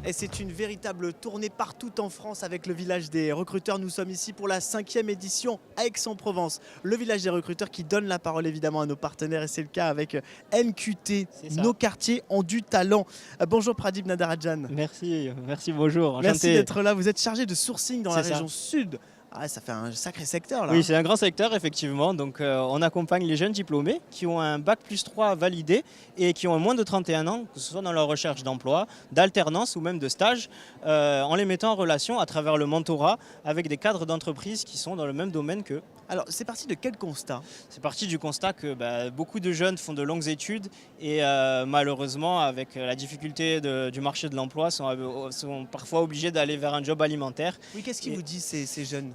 Et c'est une véritable tournée partout en France avec le village des recruteurs. Nous sommes ici pour la 5e édition à Aix-en-Provence. Le village des recruteurs qui donne la parole évidemment à nos partenaires et c'est le cas avec NQT. C'est ça. Nos quartiers ont du talent. Bonjour Pradip Nadarajan. Merci, bonjour, Merci enchanté. d'être là. Vous êtes chargé de sourcing dans la C'est ça. région sud. Ah, ça fait un sacré secteur là. Oui, c'est un grand secteur, effectivement. Donc, on accompagne les jeunes diplômés qui ont un bac+3 validé et qui ont moins de 31 ans, que ce soit dans leur recherche d'emploi, d'alternance ou même de stage, en les mettant en relation à travers le mentorat avec des cadres d'entreprise qui sont dans le même domaine qu'eux. Alors, c'est parti de quel constat? C'est parti du constat que beaucoup de jeunes font de longues études et malheureusement, avec la difficulté du marché de l'emploi, sont parfois obligés d'aller vers un job alimentaire. Oui, qu'est-ce qu'ils vous disent ces jeunes?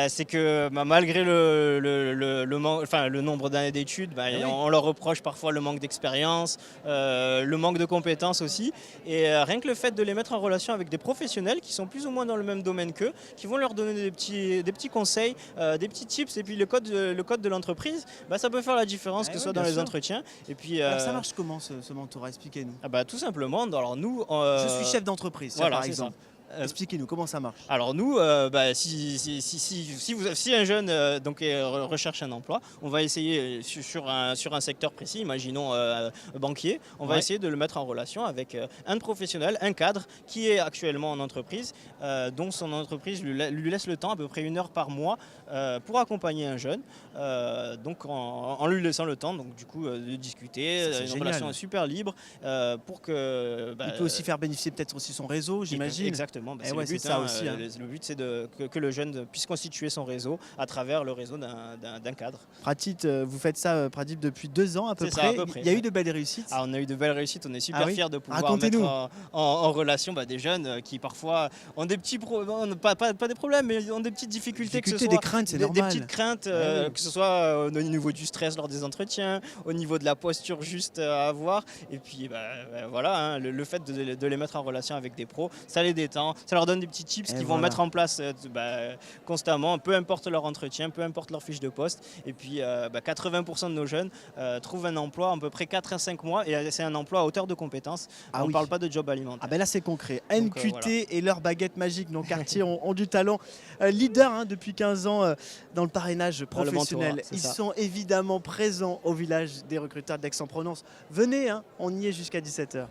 C'est que malgré le nombre d'années d'études, oui. on leur reproche parfois le manque d'expérience, le manque de compétences aussi. Et rien que le fait de les mettre en relation avec des professionnels qui sont plus ou moins dans le même domaine qu'eux, qui vont leur donner des petits conseils, des petits tips, et puis le code de l'entreprise, ça peut faire la différence, que ce soit dans les entretiens. Et puis, Alors, ça marche comment ce mentorat? Expliquez-nous. tout simplement, alors nous... Je suis chef d'entreprise, voilà, par c'est exemple. Expliquez-nous comment ça marche. Alors nous, si un jeune recherche un emploi, on va essayer sur un secteur précis, imaginons banquier, on va essayer de le mettre en relation avec un professionnel, un cadre qui est actuellement en entreprise, dont son entreprise lui laisse le temps, à peu près 1 heure par mois, pour accompagner un jeune, en lui laissant le temps de discuter, une relation super libre, pour que... Il peut aussi faire bénéficier peut-être aussi son réseau, j'imagine. Exactement. C'est ouais, le but, c'est ça aussi, hein. Le but, c'est que le jeune puisse constituer son réseau à travers le réseau d'un cadre. Pradip, vous faites ça, Pradip, depuis 2 ans à peu C'est près. ça, à peu près. Il y a eu de belles réussites. On a eu de belles réussites, on est super fiers de pouvoir mettre en relation des jeunes qui parfois ont des petits problèmes, pas des problèmes, mais ont des petites difficultés, que ce soit des craintes, c'est normal. Des petites craintes, que ce soit au niveau du stress lors des entretiens, au niveau de la posture juste à avoir. Et puis voilà, le fait de les mettre en relation avec des pros, ça les détend, ça leur donne des petits tips qu'ils vont mettre en place constamment, peu importe leur entretien, peu importe leur fiche de poste. Et puis 80% de nos jeunes trouvent un emploi en à peu près 4 à 5 mois et c'est un emploi à hauteur de compétences. On ne parle pas de job alimentaire. Là c'est concret. NQT et leur baguette magique, nos quartiers ont du talent. Leader depuis 15 ans dans le parrainage professionnel. Ils sont évidemment présents au village des recruteurs d'Aix-en-Provence. Venez, on y est jusqu'à 17 h.